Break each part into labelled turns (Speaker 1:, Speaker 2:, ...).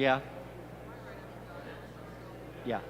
Speaker 1: Yeah. Yeah.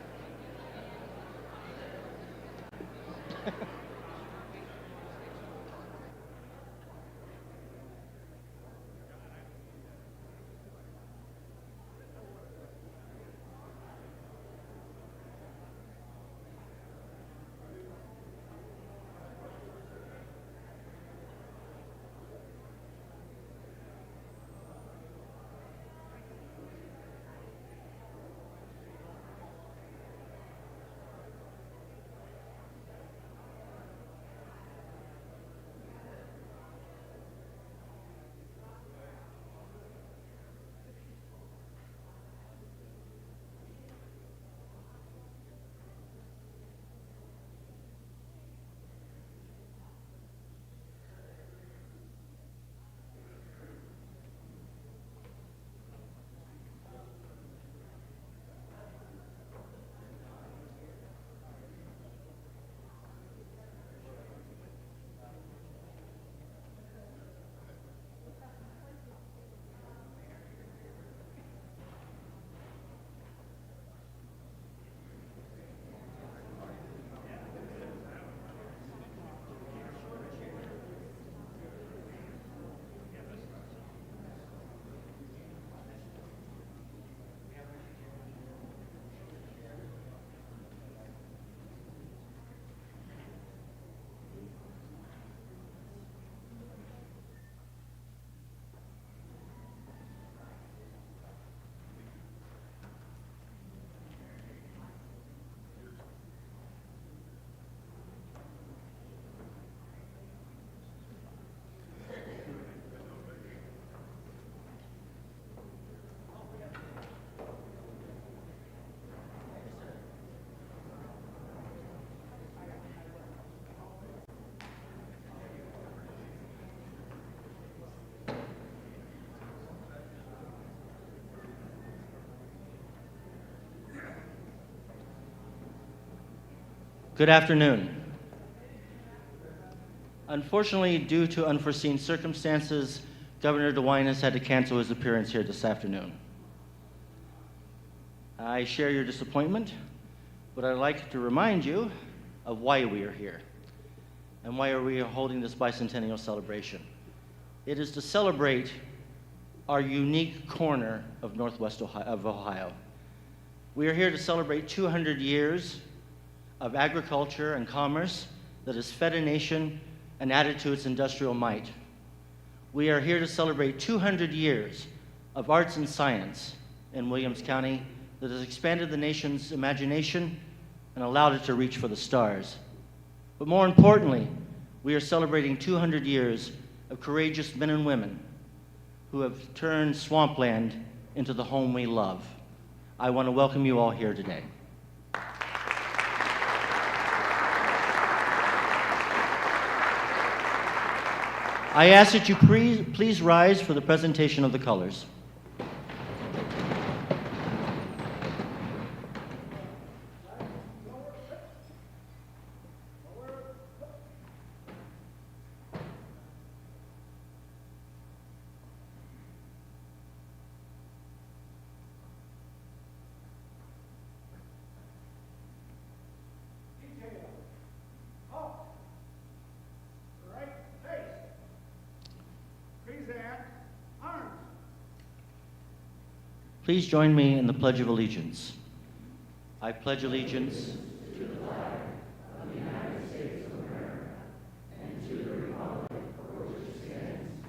Speaker 1: Good afternoon. Unfortunately, due to unforeseen circumstances, Governor DeWine has had to cancel his appearance here this afternoon. I share your disappointment, but I'd like to remind you of why we are here and why we are holding this bicentennial celebration. It is to celebrate our unique corner of Northwest Ohio. We are here to celebrate 200 years of agriculture and commerce that has fed a nation and added to its industrial might. We are here to celebrate 200 years of arts and science in Williams County that has expanded the nation's imagination and allowed it to reach for the stars. But more importantly, we are celebrating 200 years of courageous men and women who have turned swampland into the home we love. I want to welcome you all here today. I ask that you please rise for the presentation of the colors. Please join me in the Pledge of Allegiance. I pledge allegiance to the flag of the United States of America and to the republic for which it stands,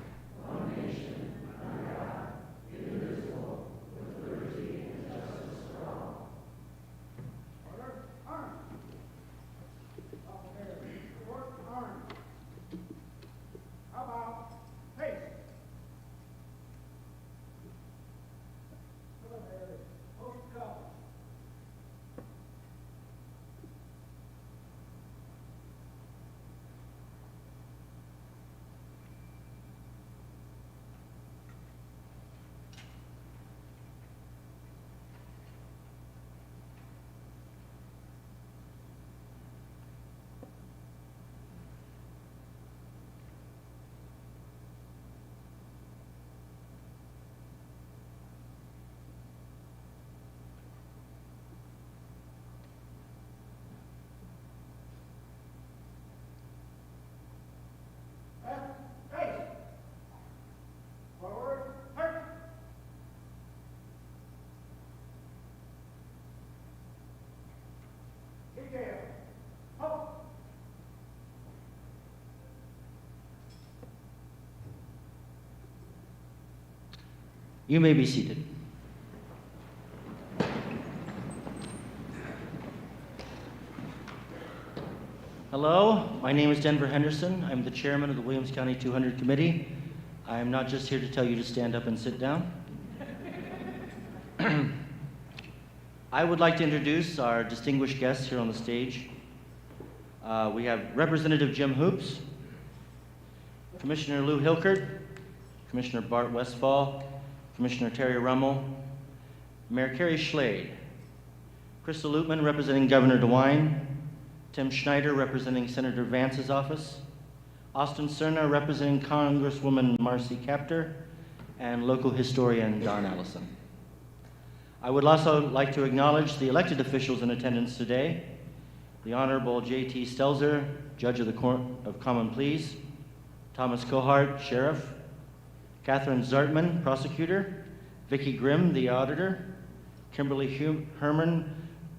Speaker 1: one nation, under God, indivisible, with liberty and justice for all. Order, arms. Report, arms. How about pace? You may be seated. Hello, my name is Denver Henderson. I'm the chairman of the Williams County 200 Committee. I am not just here to tell you to stand up and sit down. I would like to introduce our distinguished guests here on the stage. We have Representative Jim Hoops, Commissioner Lou Hilkert, Commissioner Bart Westfall, Commissioner Terry Rummel, Mayor Carrie Schlade, Crystal Lutman representing Governor DeWine, Tim Schneider representing Senator Vance's office, Austin Cerna representing Congresswoman Marcy Kaptur, and local historian Don Allison. I would also like to acknowledge the elected officials in attendance today: the Honorable J.T. Stelzer, Judge of the Court of Common Pleas, Thomas Kohart, Sheriff, Catherine Zartman, Prosecutor, Vicki Grimm, the Auditor, Kimberly Herman,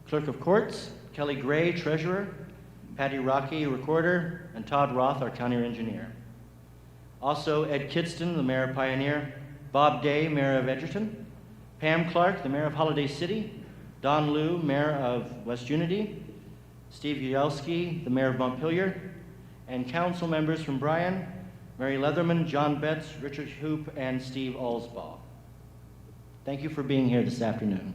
Speaker 1: Clerk of Courts, Kelly Gray, Treasurer, Patty Rocky, Recorder, and Todd Roth, our County Engineer. Also, Ed Kidston, the Mayor of Pioneer, Bob Day, Mayor of Edgerton, Pam Clark, the Mayor of Holiday City, Don Liu, Mayor of West Unity, Steve Yelski, the Mayor of Montpelier, and council members from Bryan, Mary Leatherman, John Betts, Richard Hoop, and Steve Alsbaugh. Thank you for being here this afternoon.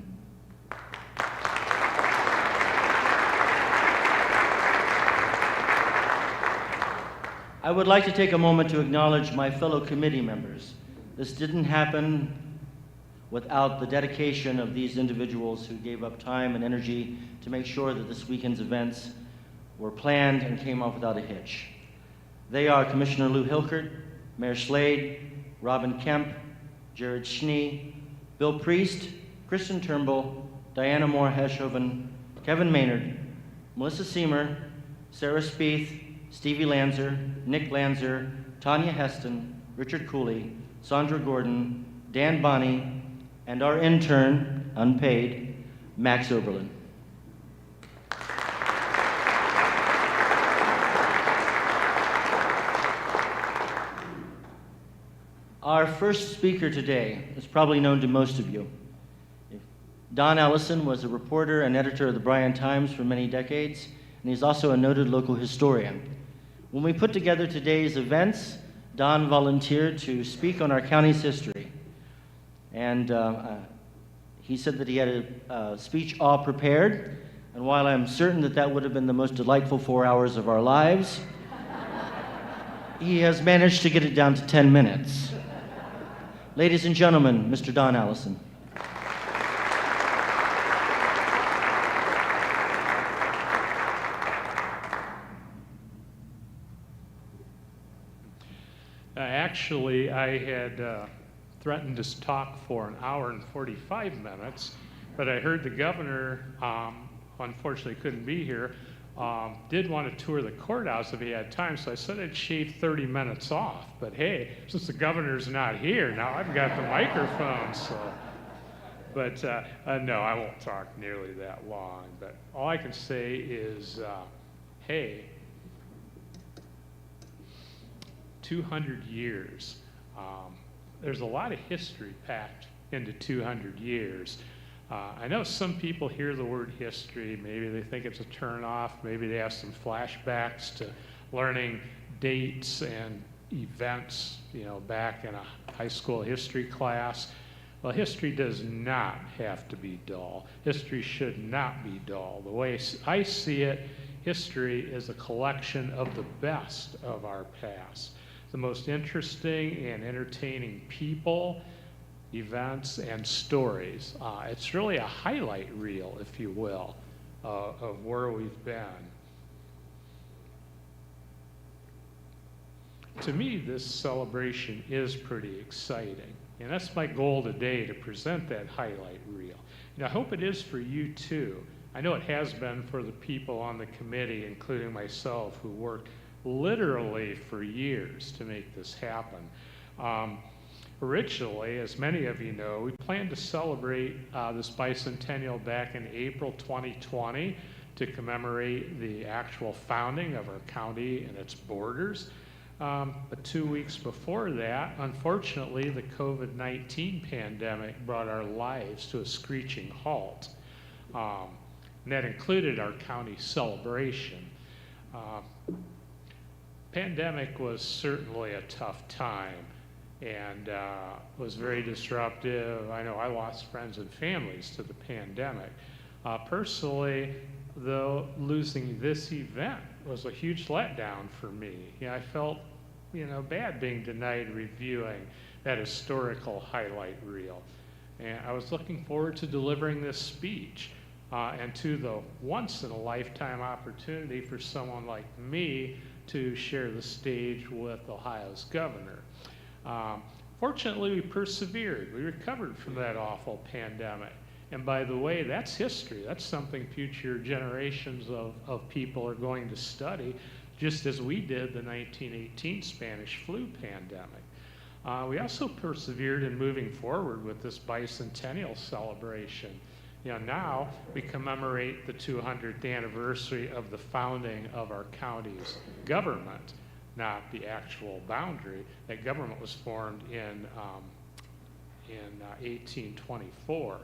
Speaker 1: I would like to take a moment to acknowledge my fellow committee members. This didn't happen without the dedication of these individuals who gave up time and energy to make sure that this weekend's events were planned and came off without a hitch. They are Commissioner Lou Hilkert, Mayor Schlade, Robin Kemp, Jared Schnee, Bill Priest, Kristen Turnbull, Diana Moore-Heshoven, Kevin Maynard, Melissa Seamer, Sarah Spieth, Stevie Lanzer, Nick Lanzer, Tanya Heston, Richard Cooley, Sandra Gordon, Dan Bonney, and our intern, unpaid, Max Oberlin. Our first speaker today is probably known to most of you. Don Allison was a reporter and editor of the Bryan Times for many decades, and he's also a noted local historian. When we put together today's events, Don volunteered to speak on our county's history. And he said that he had a speech all prepared, and while I'm certain that that would have been the most delightful 4 hours of our lives, he has managed to get it down to 10 minutes. Ladies and gentlemen, Mr. Don Allison.
Speaker 2: Actually, I had threatened to talk for an hour and 45 minutes, but I heard the governor, unfortunately couldn't be here, did want to tour the courthouse if he had time, so I said I'd shave 30 minutes off. But hey, since the governor's not here, now I've got the microphone, so. But no, I won't talk nearly that long. But all I can say is, hey, 200 years. There's a lot of history packed into 200 years. I know some people hear the word history, maybe they think it's a turnoff, maybe they have some flashbacks to learning dates and events, back in a high school history class. Well, history does not have to be dull. History should not be dull. The way I see it, history is a collection of the best of our past. The most interesting and entertaining people, events, and stories. It's really a highlight reel, if you will, of where we've been. To me, this celebration is pretty exciting, and that's my goal today, to present that highlight reel. And I hope it is for you too. I know it has been for the people on the committee, including myself, who worked literally for years to make this happen. Originally, as many of you know, we planned to celebrate this bicentennial back in April 2020 to commemorate the actual founding of our county and its borders. But 2 weeks before that, unfortunately, the COVID-19 pandemic brought our lives to a screeching halt. And that included our county celebration. Pandemic was certainly a tough time and was very disruptive. I know I lost friends and families to the pandemic. Personally, though, losing this event was a huge letdown for me. I felt, bad being denied reviewing that historical highlight reel. And I was looking forward to delivering this speech and to the once-in-a-lifetime opportunity for someone like me to share the stage with Ohio's governor. Fortunately, we persevered. We recovered from that awful pandemic. And by the way, that's history. That's something future generations of people are going to study, just as we did the 1918 Spanish flu pandemic. We also persevered in moving forward with this bicentennial celebration. Now we commemorate the 200th anniversary of the founding of our county's government, not the actual boundary. That government was formed in 1824.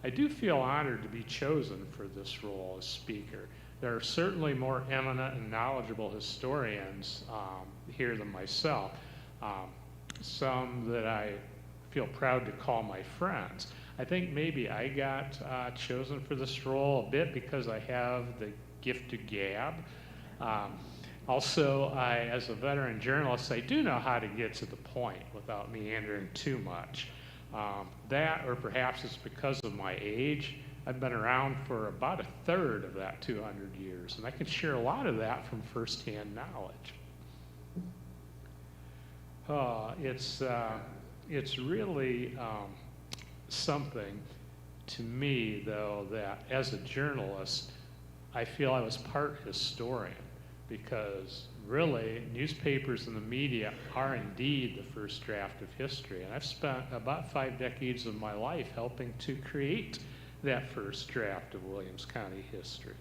Speaker 2: I do feel honored to be chosen for this role as speaker. There are certainly more eminent and knowledgeable historians here than myself, some that I feel proud to call my friends. I think maybe I got chosen for this role a bit because I have the gift to gab. Also, as a veteran journalist, I do know how to get to the point without meandering too much. That, or perhaps it's because of my age, I've been around for about a third of that 200 years, and I can share a lot of that from firsthand knowledge. It's really something to me, though, that as a journalist, I feel I was part historian, because really, newspapers and the media are indeed the first draft of history. And I've spent about 5 decades of my life helping to create that first draft of Williams County history.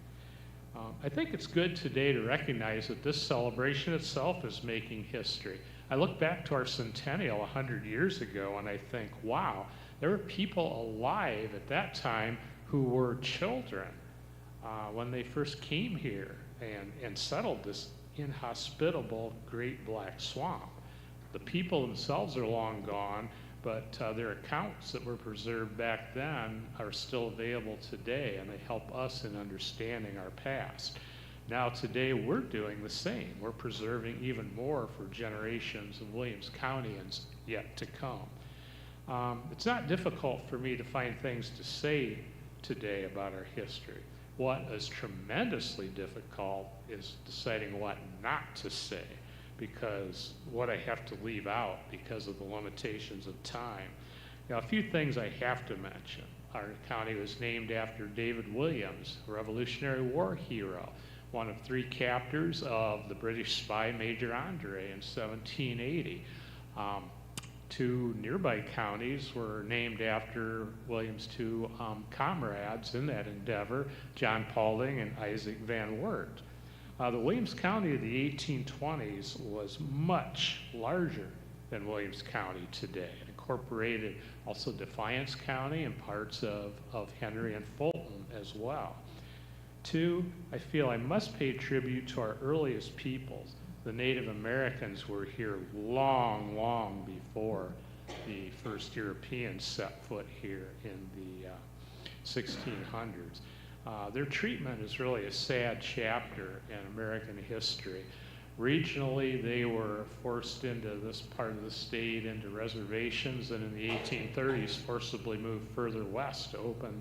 Speaker 2: I think it's good today to recognize that this celebration itself is making history. I look back to our centennial 100 years ago and I think, wow, there were people alive at that time who were children when they first came here and settled this inhospitable Great Black Swamp. The people themselves are long gone, but their accounts that were preserved back then are still available today, and they help us in understanding our past. Now today we're doing the same. We're preserving even more for generations of Williams Countyans yet to come. It's not difficult for me to find things to say today about our history. What is tremendously difficult is deciding what not to say, because what I have to leave out because of the limitations of time. A few things I have to mention. Our county was named after David Williams, a Revolutionary War hero, one of 3 captors of the British spy Major Andre in 1780. 2 nearby counties were named after Williams' 2 comrades in that endeavor, John Paulding and Isaac Van Wert. The Williams County of the 1820s was much larger than Williams County today. It incorporated also Defiance County and parts of Henry and Fulton as well. 2, I feel I must pay tribute to our earliest peoples. The Native Americans were here long, long before the first Europeans set foot here in the 1600s. Their treatment is really a sad chapter in American history. Regionally, they were forced into this part of the state into reservations, and in the 1830s forcibly moved further west to open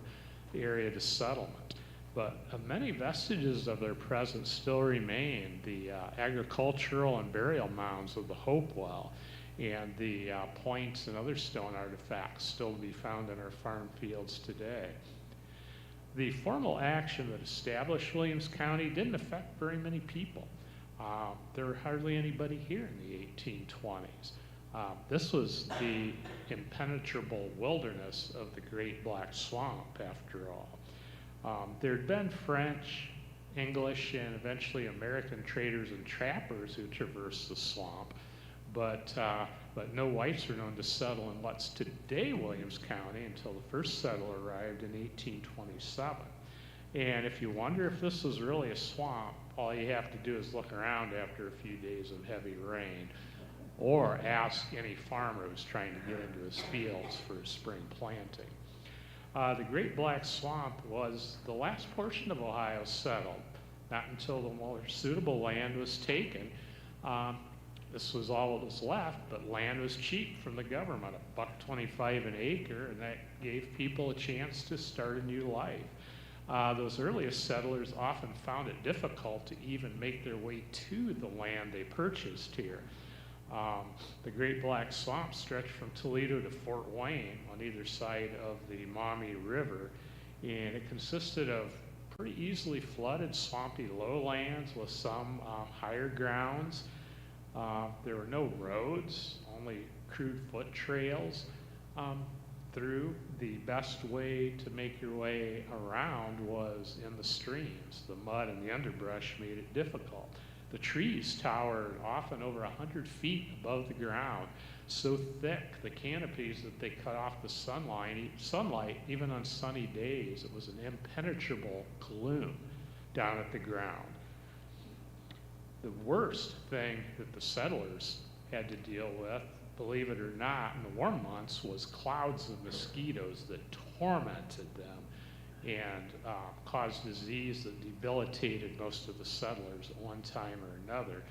Speaker 2: the area to settlement. But many vestiges of their presence still remain. The agricultural and burial mounds of the Hopewell and the points and other stone artifacts still to be found in our farm fields today. The formal action that established Williams County didn't affect very many people. There were hardly anybody here in the 1820s. This was the impenetrable wilderness of the Great Black Swamp, after all. There had been French, English and eventually American traders and trappers who traversed the swamp, but no whites were known to settle in what's today Williams County until the first settler arrived in 1827. And if you wonder if this was really a swamp, all you have to do is look around after a few days of heavy rain, or ask any farmer who's trying to get into his fields for spring planting. The Great Black Swamp was the last portion of Ohio settled, not until the more suitable land was taken. This was all that was left, but land was cheap from the government, $1.25 an acre, and that gave people a chance to start a new life. Those earliest settlers often found it difficult to even make their way to the land they purchased here. The Great Black Swamp stretched from Toledo to Fort Wayne on either side of the Maumee River, and it consisted of pretty easily flooded, swampy lowlands with some higher grounds. There were no roads, only crude foot trails through. The best way to make your way around was in the streams. The mud and the underbrush made it difficult. The trees towered often over 100 feet above the ground, so thick the canopies that they cut off the sunlight, even on sunny days. It was an impenetrable gloom down at the ground. The worst thing that the settlers had to deal with, believe it or not, in the warm months was clouds of mosquitoes that tormented them and caused disease that debilitated most of the settlers at one time or another.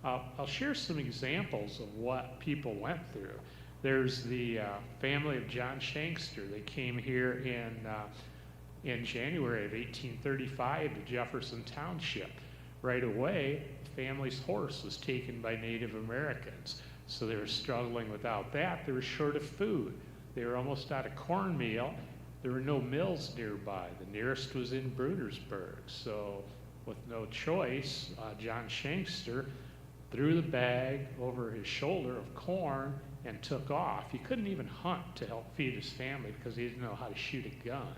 Speaker 2: I'll share some examples of what people went through. There's the family of John Shankster. They came here in January of 1835 to Jefferson Township. Right away, the family's horse was taken by Native Americans, so they were struggling without that. They were short of food. They were almost out of cornmeal. There were no mills nearby. The nearest was in Brudersburg. So with no choice, John Shankster threw the bag over his shoulder of corn and took off. He couldn't even hunt to help feed his family because he didn't know how to shoot a gun.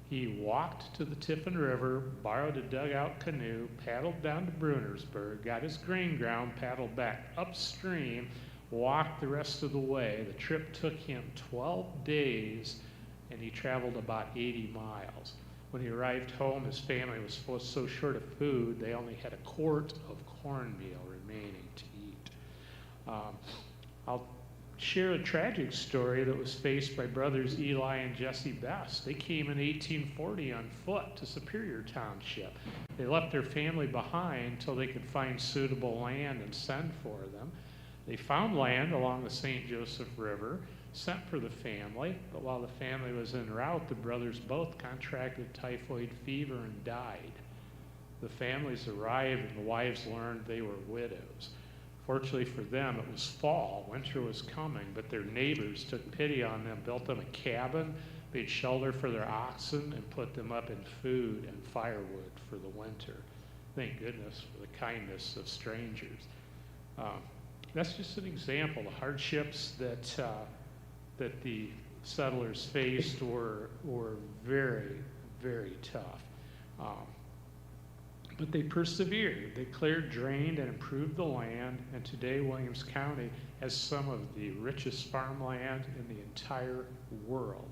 Speaker 2: He walked to the Tiffin River, borrowed a dugout canoe, paddled down to Brudersburg, got his grain ground, paddled back upstream, walked the rest of the way. The trip took him 12 days, and he traveled about 80 miles. When he arrived home, his family was so short of food, they only had a quart of cornmeal remaining to eat. I'll share a tragic story that was faced by brothers Eli and Jesse Best. They came in 1840 on foot to Superior Township. They left their family behind until they could find suitable land and send for them. They found land along the St. Joseph River, sent for the family, but while the family was en route, the brothers both contracted typhoid fever and died. The families arrived and the wives learned they were widows. Fortunately for them, it was fall. Winter was coming, but their neighbors took pity on them, built them a cabin, made shelter for their oxen, and put them up in food and firewood for the winter. Thank goodness for the kindness of strangers. That's just an example. The hardships that the settlers faced were very, very tough. But they persevered. They cleared, drained, and improved the land, and today Williams County has some of the richest farmland in the entire world.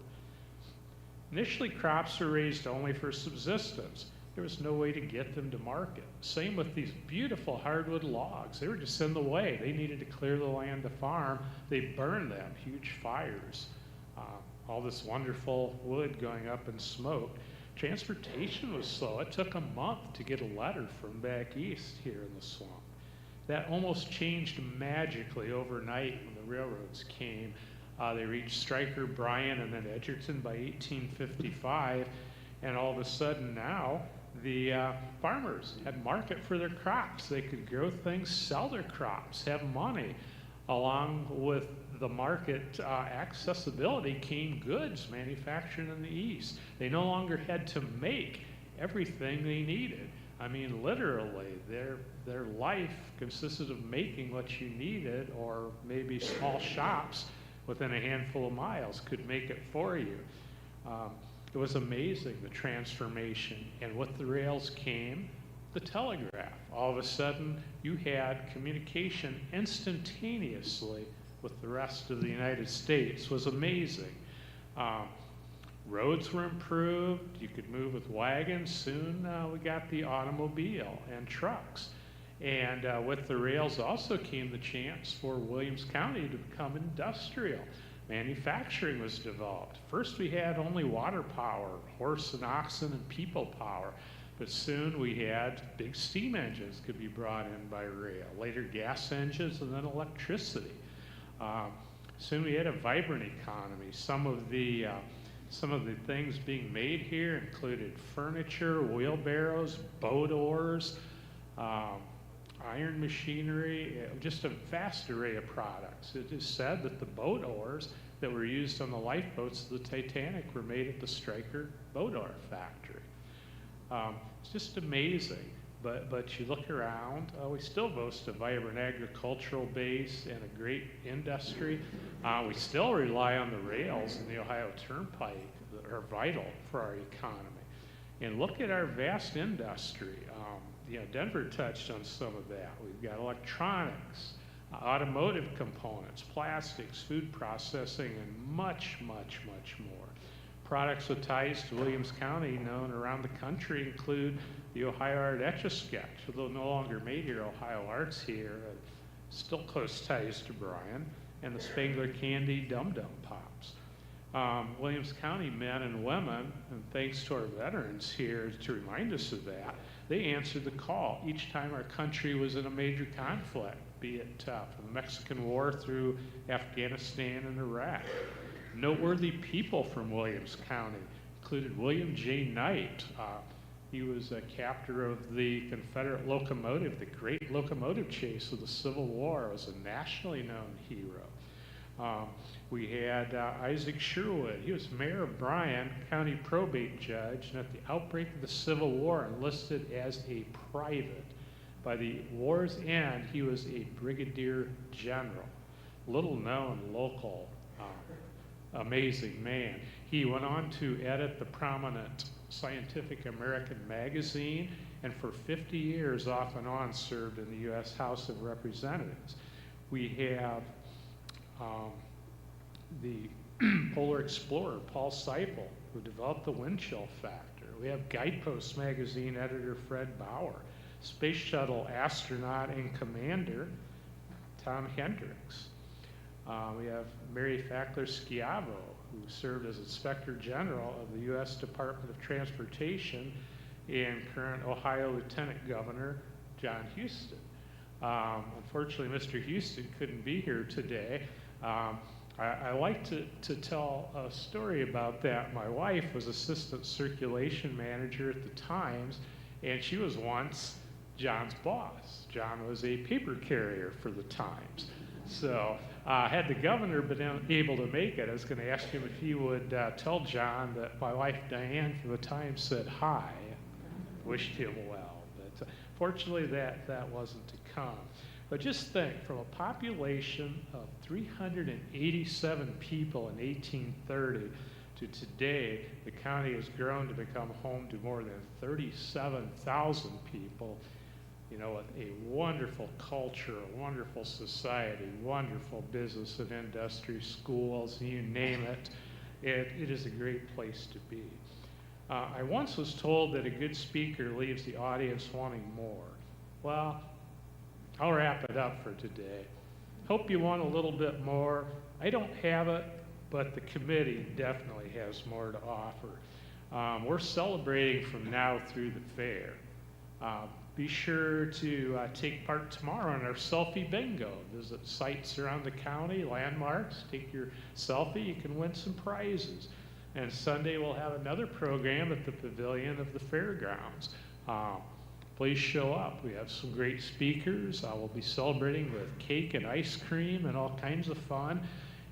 Speaker 2: Initially, crops were raised only for subsistence. There was no way to get them to market. Same with these beautiful hardwood logs. They were just in the way. They needed to clear the land to farm. They burned them, huge fires. All this wonderful wood going up in smoke. Transportation was slow. It took a month to get a letter from back east here in the swamp. That almost changed magically overnight when the railroads came. They reached Stryker, Bryan, and then Edgerton by 1855, and all of a sudden now the farmers had market for their crops. They could grow things, sell their crops, have money. Along with the market accessibility came goods manufactured in the East. They no longer had to make everything they needed. I mean, literally, their life consisted of making what you needed, or maybe small shops within a handful of miles could make it for you. It was amazing, the transformation. And with the rails came the telegraph. All of a sudden, you had communication instantaneously with the rest of the United States. It was amazing. Roads were improved. You could move with wagons. Soon we got the automobile and trucks. And with the rails also came the chance for Williams County to become industrial. Manufacturing was developed. First we had only water power, horse and oxen and people power. But soon we had big steam engines could be brought in by rail. Later gas engines and then electricity. Soon we had a vibrant economy. Some of the things being made here included furniture, wheelbarrows, boat oars, iron machinery, just a vast array of products. It is said that the boat oars that were used on the lifeboats of the Titanic were made at the Stryker boat oar factory. It's just amazing. But you look around, we still boast a vibrant agricultural base and a great industry. We still rely on the rails and the Ohio Turnpike that are vital for our economy. And look at our vast industry. Denver touched on some of that. We've got electronics, automotive components, plastics, food processing, and much, much, much more. Products with ties to Williams County known around the country include the Ohio Art Etch-a-Sketch, although no longer made here. Ohio Art's here, still close ties to Bryan, and the Spangler Candy Dum Dum Pops. Williams County men and women, and thanks to our veterans here to remind us of that, they answered the call each time our country was in a major conflict, be it from the Mexican War through Afghanistan and Iraq. Noteworthy people from Williams County included William J. Knight. He was a captor of the Confederate locomotive, the great locomotive chase of the Civil War. Was a nationally known hero. We had Isaac Sherwood. He was mayor of Bryan, county probate judge, and at the outbreak of the Civil War enlisted as a private. By the war's end, he was a brigadier general. Little known local, amazing man. He went on to edit the prominent Scientific American magazine, and for 50 years off and on served in the U.S. House of Representatives. We have the polar explorer, Paul Seipel, who developed the wind chill factor. We have Guidepost magazine editor Fred Bauer, space shuttle astronaut and commander Tom Hendricks. We have Mary Fackler Schiavo, who served as Inspector General of the U.S. Department of Transportation, and current Ohio Lieutenant Governor John Houston. Unfortunately, Mr. Houston couldn't be here today. I like to tell a story about that. My wife was Assistant Circulation Manager at the Times, and she was once John's boss. John was a paper carrier for the Times. So had the governor been able to make it, I was going to ask him if he would tell John that my wife Diane from the Times said hi, wished him well. But fortunately that wasn't to come. But just think, from a population of 387 people in 1830 to today, the county has grown to become home to more than 37,000 people, with a wonderful culture, a wonderful society, wonderful business and industry, schools, you name it. It is a great place to be. I once was told that a good speaker leaves the audience wanting more. Well, I'll wrap it up for today. Hope you want a little bit more. I don't have it, but the committee definitely has more to offer. We're celebrating from now through the fair. Be sure to take part tomorrow in our selfie bingo. Visit sites around the county, landmarks, take your selfie, you can win some prizes. And Sunday we'll have another program at the pavilion of the fairgrounds. Please show up. We have some great speakers. We'll be celebrating with cake and ice cream and all kinds of fun.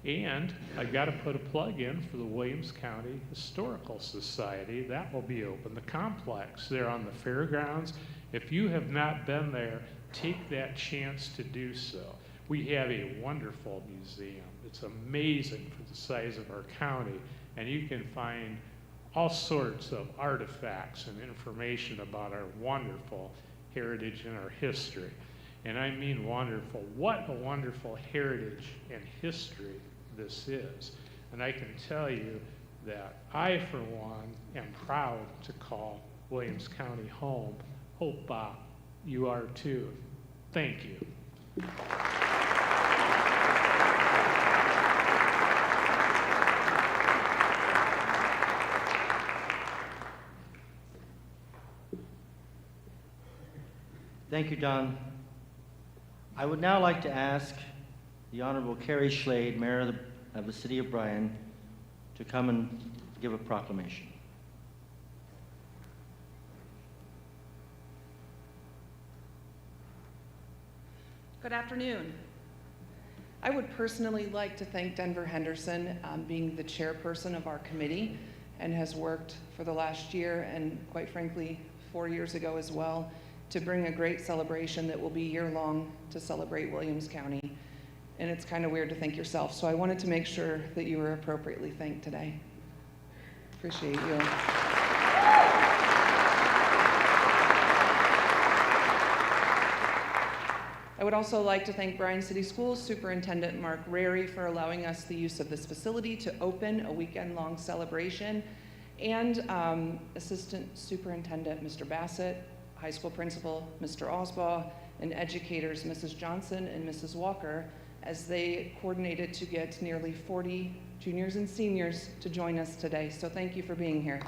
Speaker 2: And I've got to put a plug in for the Williams County Historical Society. That will be open. The complex there on the fairgrounds. If you have not been there, take that chance to do so. We have a wonderful museum. It's amazing for the size of our county, and you can find all sorts of artifacts and information about our wonderful heritage and our history. And I mean wonderful. What a wonderful heritage and history this is. And I can tell you that I, for one, am proud to call Williams County home. Hope, you are too. Thank you.
Speaker 1: Thank you, Don. I would now like to ask the Honorable Carrie Schlade, Mayor of the City of Bryan, to come and give a proclamation.
Speaker 3: Good afternoon. I would personally like to thank Denver Henderson, being the chairperson of our committee, and has worked for the last year and quite frankly 4 years ago as well, to bring a great celebration that will be year-long to celebrate Williams County. And it's kind of weird to thank yourself, so I wanted to make sure that you were appropriately thanked today. Appreciate you. I would also like to thank Bryan City Schools Superintendent Mark Rary for allowing us the use of this facility to open a weekend-long celebration, and Assistant Superintendent Mr. Bassett, High School Principal Mr. Osbaugh, and educators Mrs. Johnson and Mrs. Walker, as they coordinated to get nearly 40 juniors and seniors to join us today. So thank you for being here.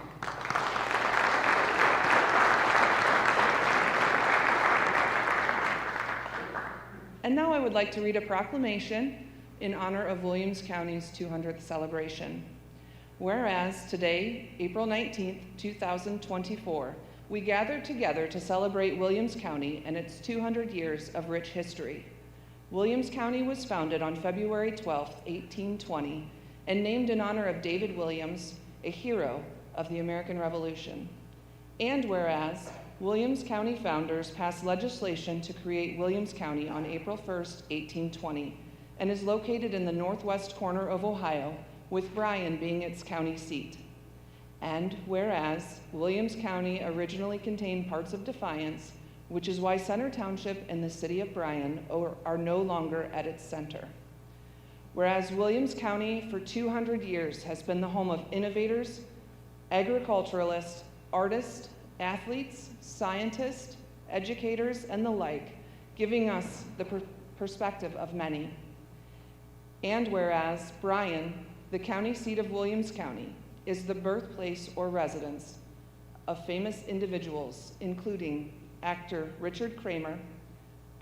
Speaker 3: And now I would like to read a proclamation in honor of Williams County's 200th celebration. Whereas today, April 19th, 2024, we gather together to celebrate Williams County and its 200 years of rich history. Williams County was founded on February 12, 1820, and named in honor of David Williams, a hero of the American Revolution. And whereas Williams County founders passed legislation to create Williams County on April 1, 1820, and is located in the northwest corner of Ohio, with Bryan being its county seat. And whereas Williams County originally contained parts of Defiance, which is why Center Township and the city of Bryan are no longer at its center. Whereas Williams County for 200 years has been the home of innovators, agriculturalists, artists, athletes, scientists, educators, and the like, giving us the perspective of many. And whereas Bryan, the county seat of Williams County, is the birthplace or residence of famous individuals, including actor Richard Kramer,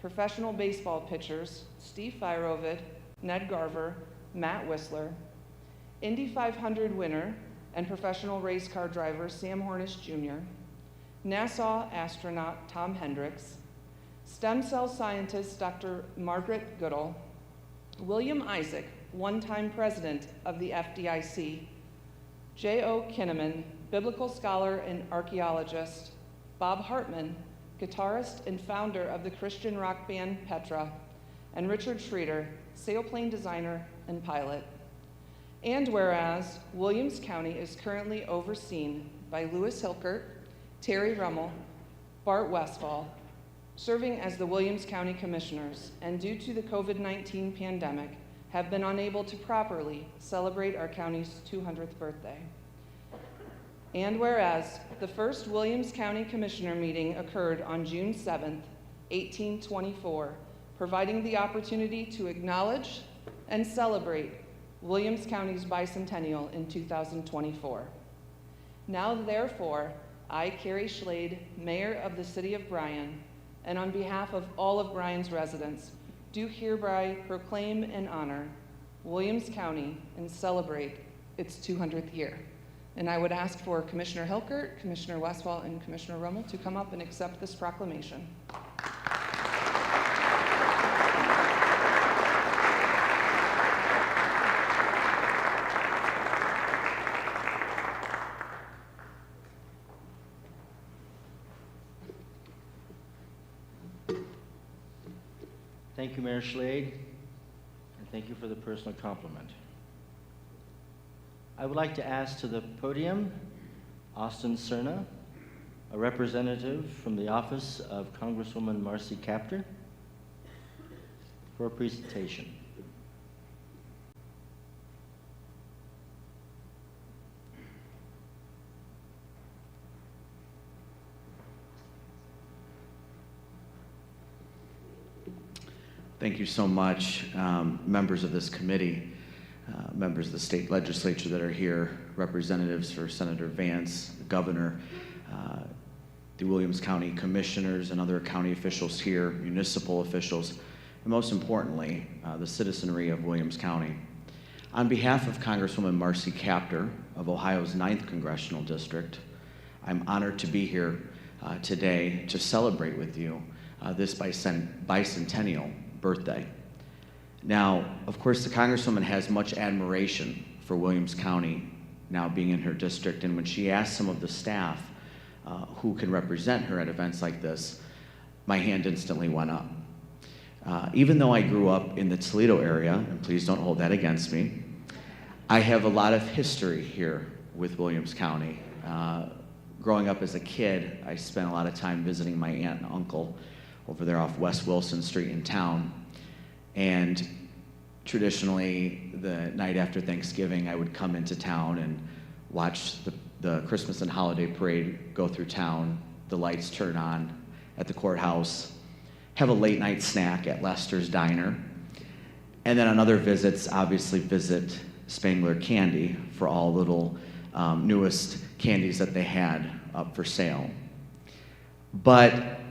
Speaker 3: professional baseball pitchers Steve Fyrovid, Ned Garver, Matt Whistler, Indy 500 winner and professional race car driver Sam Hornish Jr., NASA astronaut Tom Hendricks, stem cell scientist Dr. Margaret Goodall, William Isaac, one-time president of the FDIC, J.O. Kinnaman, biblical scholar and archaeologist, Bob Hartman, guitarist and founder of the Christian rock band Petra, and Richard Schroeder, sailplane designer and pilot. And whereas Williams County is currently overseen by Louis Hilkert, Terry Rummel, Bart Westfall, serving as the Williams County Commissioners, and due to the COVID-19 pandemic, have been unable to properly celebrate our county's 200th birthday. And whereas the first Williams County Commissioner meeting occurred on June 7th, 1824, providing the opportunity to acknowledge and celebrate Williams County's Bicentennial in 2024. Now, therefore, I, Carrie Schlade, Mayor of the City of Bryan, and on behalf of all of Bryan's residents, do hereby proclaim and honor Williams County and celebrate its 200th year. And I would ask for Commissioner Hilkert, Commissioner Westfall, and Commissioner Rummel to come up and accept this proclamation.
Speaker 1: Thank you, Mayor Schlade, and thank you for the personal compliment. I would like to ask to the podium Austin Cerna, a representative from the office of Congresswoman Marcy Kaptur, for a presentation.
Speaker 4: Thank you so much, members of this committee, members of the state legislature that are here, representatives for Senator Vance, the governor, the Williams County commissioners and other county officials here, municipal officials, and most importantly, the citizenry of Williams County. On behalf of Congresswoman Marcy Kaptur of Ohio's 9th Congressional District, I'm honored to be here today to celebrate with you this bicentennial birthday. Now, of course, the Congresswoman has much admiration for Williams County now being in her district, and when she asked some of the staff who can represent her at events like this, my hand instantly went up. Even though I grew up in the Toledo area, and please don't hold that against me, I have a lot of history here with Williams County. Growing up as a kid, I spent a lot of time visiting my aunt and uncle over there off West Wilson Street in town. And traditionally, the night after Thanksgiving, I would come into town and watch the Christmas and holiday parade go through town, the lights turn on at the courthouse, have a late night snack at Lester's Diner, and then on other visits, obviously visit Spangler Candy for all little newest candies that they had up for sale. But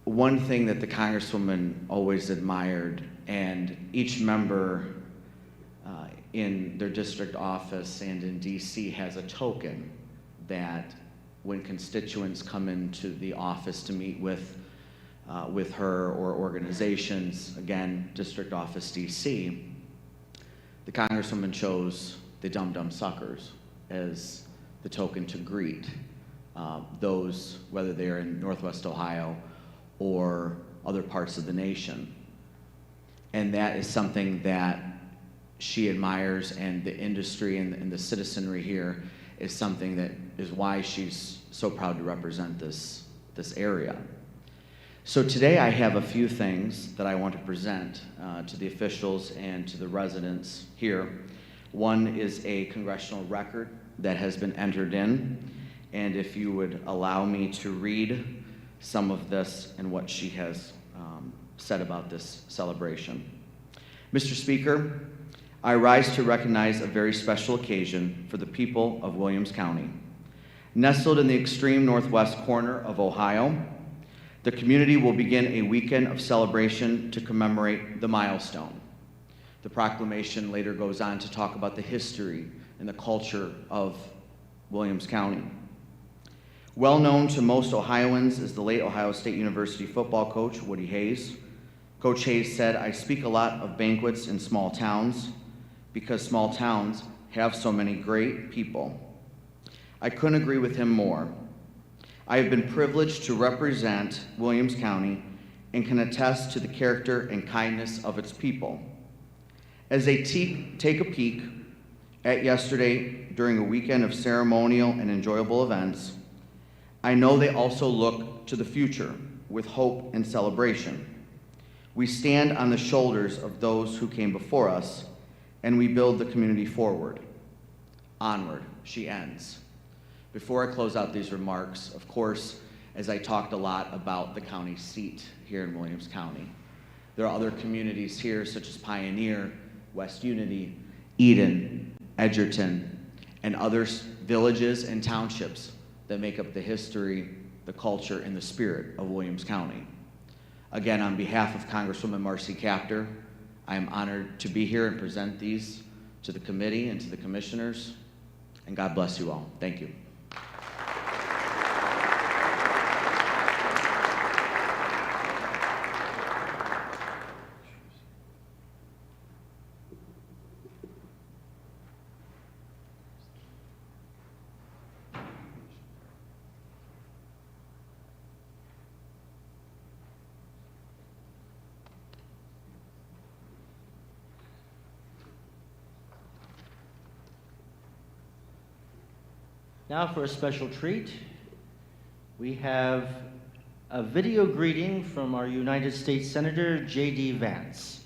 Speaker 4: one thing that the Congresswoman always admired, and each member in their district office and in DC has a token that when constituents come into the office to meet with her or organizations, again, district office DC, the Congresswoman chose the Dum Dum Suckers as the token to greet those, whether they're in Northwest Ohio or other parts of the nation. And that is something that she admires, and the industry and the citizenry here is something that is why she's so proud to represent this area. So today I have a few things that I want to present to the officials and to the residents here. One is a congressional record that has been entered in, and if you would allow me to read some of this and what she has said about this celebration. Mr. Speaker, I rise to recognize a very special occasion for the people of Williams County. Nestled in the extreme northwest corner of Ohio, the community will begin a weekend of celebration to commemorate the milestone. The proclamation later goes on to talk about the history and the culture of Williams County. Well known to most Ohioans is the late Ohio State University football coach, Woody Hayes. Coach Hayes said, "I speak a lot of banquets in small towns because small towns have so many great people." I couldn't agree with him more. I have been privileged to represent Williams County and can attest to the character and kindness of its people. As they take a peek at yesterday during a weekend of ceremonial and enjoyable events, I know they also look to the future with hope and celebration. We stand on the shoulders of those who came before us, and we build the community forward. Onward, she ends. Before I close out these remarks, of course, as I talked a lot about the county seat here in Williams County, there are other communities here such as Pioneer, West Unity, Eden, Edgerton, and other villages and townships that make up the history, the culture, and the spirit of Williams County. Again, on behalf of Congresswoman Marcy Kaptur, I am honored to be here and present these to the committee and to the commissioners, and God bless you all. Thank you.
Speaker 1: Now for a special treat, we have a video greeting from our United States Senator, J.D. Vance.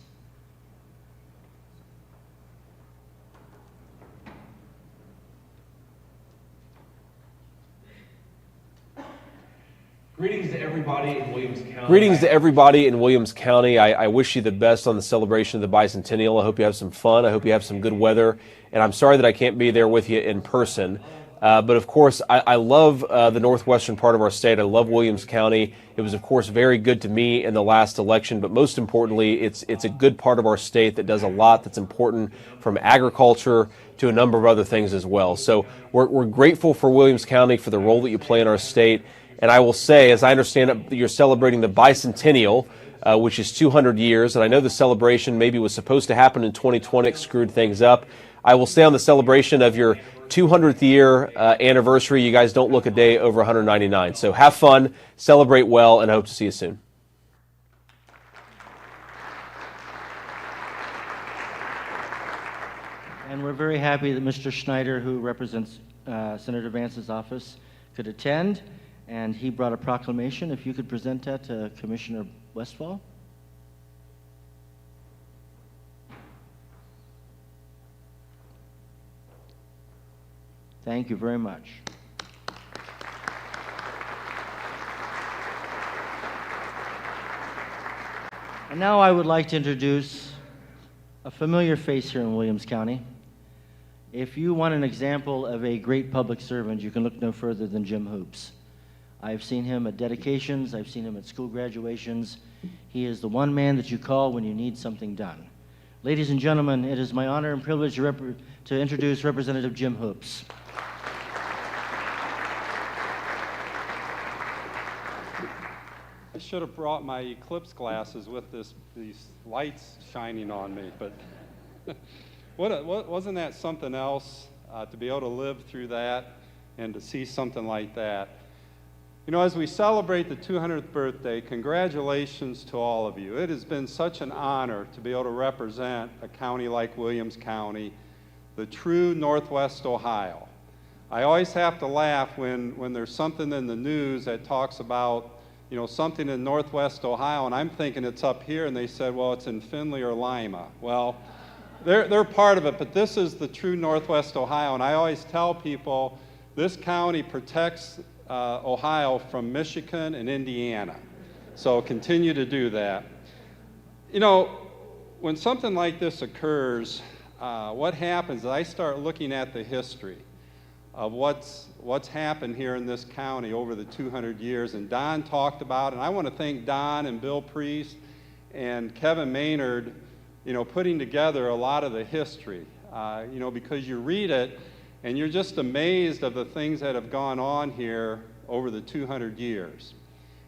Speaker 5: Greetings to everybody in Williams County.
Speaker 6: Greetings to everybody in Williams County. I wish you the best on the celebration of the Bicentennial. I hope you have some fun. I hope you have some good weather. And I'm sorry that I can't be there with you in person. But of course, I love the northwestern part of our state. I love Williams County. It was, of course, very good to me in the last election. But most importantly, it's a good part of our state that does a lot that's important, from agriculture to a number of other things as well. So we're grateful for Williams County for the role that you play in our state. And I will say, as I understand it, you're celebrating the Bicentennial, which is 200 years. And I know the celebration maybe was supposed to happen in 2020, screwed things up. I will say on the celebration of your 200th year anniversary, you guys don't look a day over 199. So have fun, celebrate well, and I hope to see you soon.
Speaker 1: And we're very happy that Mr. Schneider, who represents Senator Vance's office, could attend. And he brought a proclamation. If you could present that to Commissioner Westfall. Thank you very much. And now I would like to introduce a familiar face here in Williams County. If you want an example of a great public servant, you can look no further than Jim Hoops. I've seen him at dedications. I've seen him at school graduations. He is the one man that you call when you need something done. Ladies and gentlemen, it is my honor and privilege to introduce Representative Jim Hoops.
Speaker 7: I should have brought my eclipse glasses with these lights shining on me, but wasn't that something else to be able to live through that and to see something like that? You know, as we celebrate the 200th birthday, congratulations to all of you. It has been such an honor to be able to represent a county like Williams County, the true Northwest Ohio. I always have to laugh when there's something in the news that talks about, you know, something in Northwest Ohio, and I'm thinking it's up here, and they said, well, it's in Findlay or Lima. Well, they're part of it, but this is the true Northwest Ohio, and I always tell people this county protects Ohio from Michigan and Indiana. So continue to do that. You know, when something like this occurs, what happens is I start looking at the history of what's happened here in this county over the 200 years. And Don talked about it, and I want to thank Don and Bill Priest and Kevin Maynard, you know, putting together a lot of the history, you know, because you read it, and you're just amazed of the things that have gone on here over the 200 years.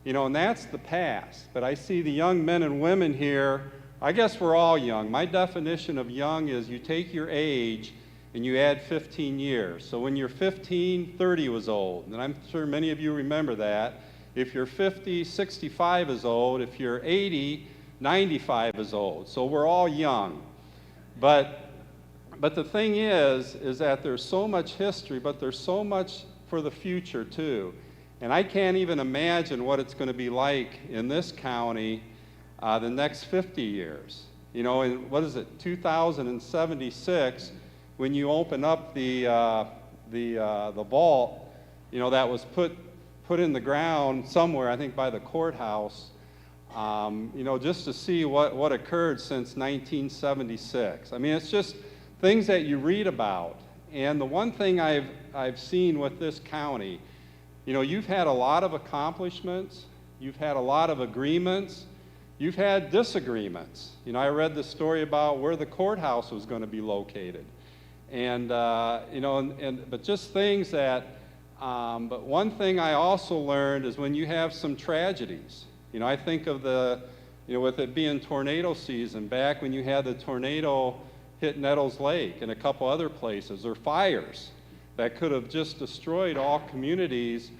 Speaker 7: You know, and that's the past. But I see the young men and women here. I guess we're all young. My definition of young is you take your age and you add 15 years. So when you're 15, 30 was old. And I'm sure many of you remember that. If you're 50, 65 is old. If you're 80, 95 is old. So we're all young. But the thing is that there's so much history, but there's so much for the future too. And I can't even imagine what it's going to be like in this county the next 50 years. You know, in, what is it, 2076, when you open up the vault, you know, that was put in the ground somewhere, I think by the courthouse, you know, just to see what occurred since 1976. I mean, it's just things that you read about. And the one thing I've seen with this county, you know, you've had a lot of accomplishments, you've had a lot of agreements, you've had disagreements. You know, I read the story about where the courthouse was going to be located. And, you know, but just things that, but one thing I also learned is when you have some tragedies, you know, I think of you know, with it being tornado season, back when you had the tornado hit Nettles Lake and a couple other places, or fires that could have just destroyed all communities,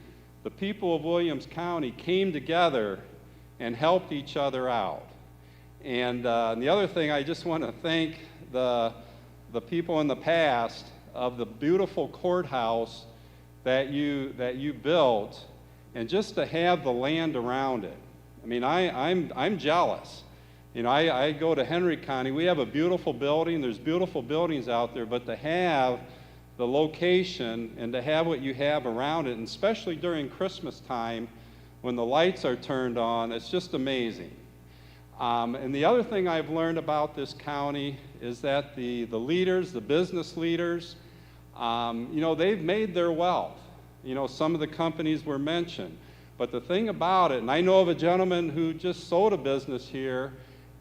Speaker 7: the people of Williams County came together and helped each other out. And the other thing, I just want to thank the people in the past of the beautiful courthouse that you built, and just to have the land around it. I mean, I'm jealous. You know, I go to Henry County. We have a beautiful building. There's beautiful buildings out there, but to have the location and to have what you have around it, and especially during Christmas time when the lights are turned on, it's just amazing. And the other thing I've learned about this county is that the leaders, the business leaders, you know, they've made their wealth. You know, some of the companies were mentioned. But the thing about it, and I know of a gentleman who just sold a business here,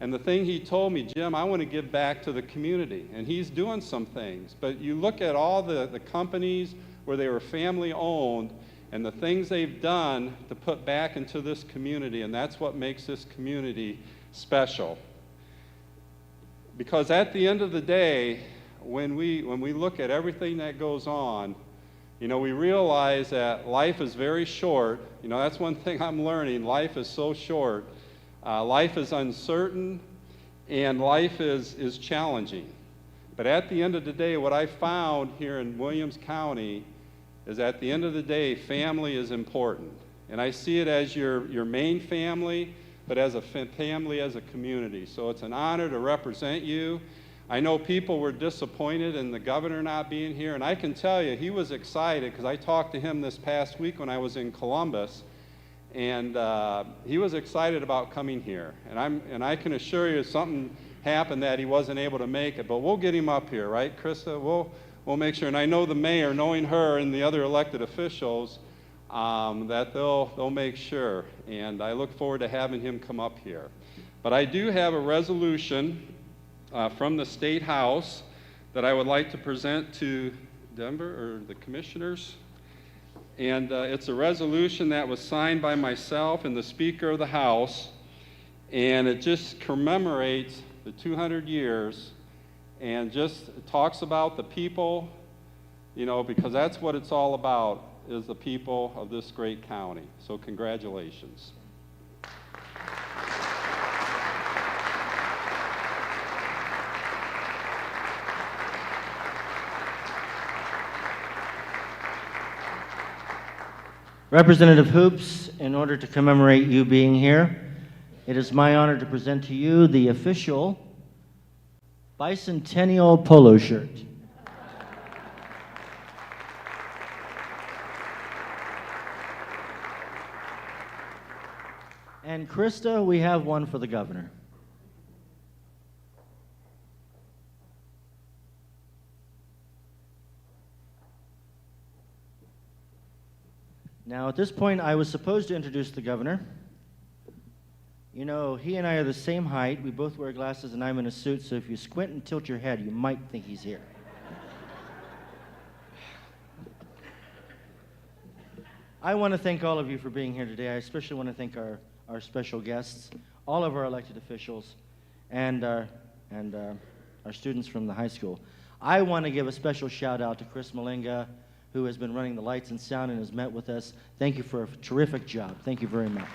Speaker 7: and the thing he told me, Jim, I want to give back to the community. And he's doing some things. But you look at all the companies where they were family owned and the things they've done to put back into this community, and that's what makes this community special. Because at the end of the day, when we look at everything that goes on, you know, we realize that life is very short. You know, that's one thing I'm learning. Life is so short. Life is uncertain, and life is challenging. But at the end of the day, what I found here in Williams County is at the end of the day, family is important. And I see it as your main family, but as a family, as a community. So it's an honor to represent you. I know people were disappointed in the governor not being here, and I can tell you he was excited because I talked to him this past week when I was in Columbus, and he was excited about coming here. And I can assure you something happened that he wasn't able to make it, but we'll get him up here, right, Krista? We'll make sure. And I know the mayor, knowing her and the other elected officials, that they'll make sure. And I look forward to having him come up here. But I do have a resolution from the State House that I would like to present to Denver or the commissioners. And it's a resolution that was signed by myself and the Speaker of the House, and it just commemorates the 200 years and just talks about the people, you know, because that's what it's all about, is the people of this great county. So congratulations.
Speaker 1: Representative Hoops, in order to commemorate you being here, it is my honor to present to you the official Bicentennial polo shirt. And Krista, we have one for the governor. Now, at this point, I was supposed to introduce the governor. You know, he and I are the same height. We both wear glasses, and I'm in a suit, so if you squint and tilt your head, you might think he's here. I want to thank all of you for being here today. I especially want to thank our special guests, all of our elected officials, and our students from the high school. I want to give a special shout out to Chris Malinga, who has been running the lights and sound and has met with us. Thank you for a terrific job. Thank you very much.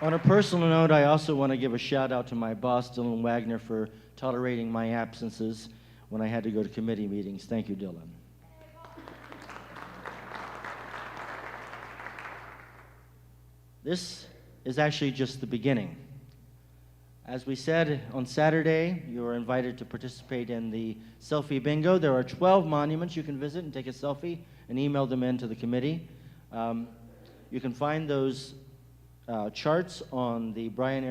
Speaker 1: On a personal note, I also want to give a shout out to my boss, Dylan Wagner, for tolerating my absences when I had to go to committee meetings. Thank you, Dylan. This is actually just the beginning. As we said, on Saturday, you are invited to participate in the selfie bingo. There are 12 monuments you can visit and take a selfie and email them in to the committee. You can find those charts on the Bryan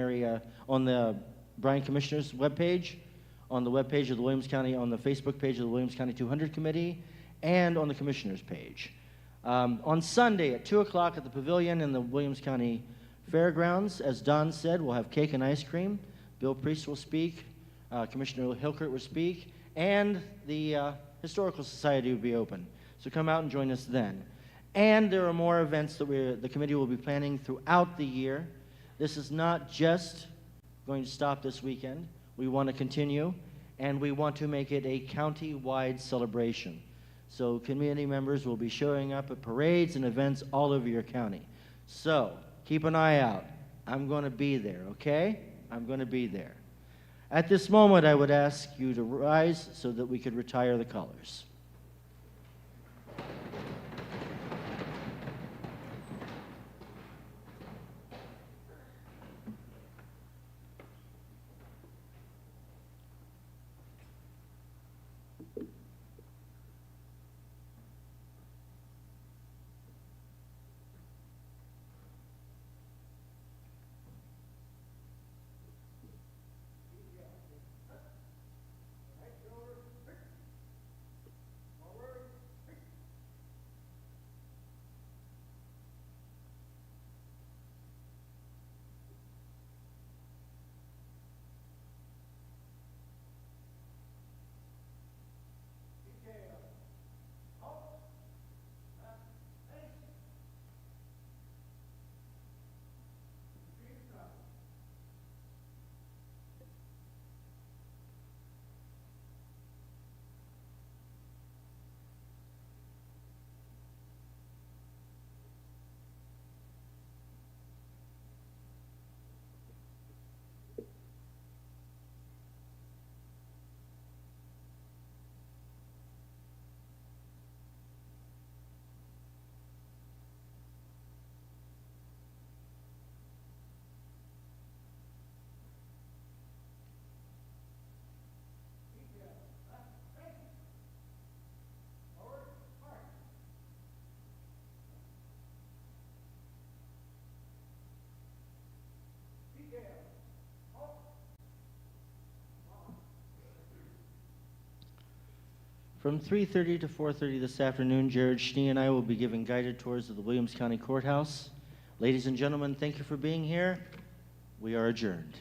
Speaker 1: Commissioner's webpage, on the webpage of the Williams County, on the Facebook page of the Williams County 200 Committee, and on the Commissioner's page. On Sunday at 2 o'clock at the Pavilion in the Williams County Fairgrounds, as Don said, we'll have cake and ice cream. Bill Priest will speak, Commissioner Hilkert will speak, and the Historical Society will be open. So come out and join us then. And there are more events that the committee will be planning throughout the year. This is not just going to stop this weekend. We want to continue, and we want to make it a county-wide celebration. So community members will be showing up at parades and events all over your county. So keep an eye out. I'm going to be there, okay? I'm going to be there. At this moment, I would ask you to rise so that we could retire the colors. From 3:30 to 4:30 this afternoon, Jared Schnee and I will be giving guided tours of the Williams County Courthouse. Ladies and gentlemen, thank you for being here. We are adjourned.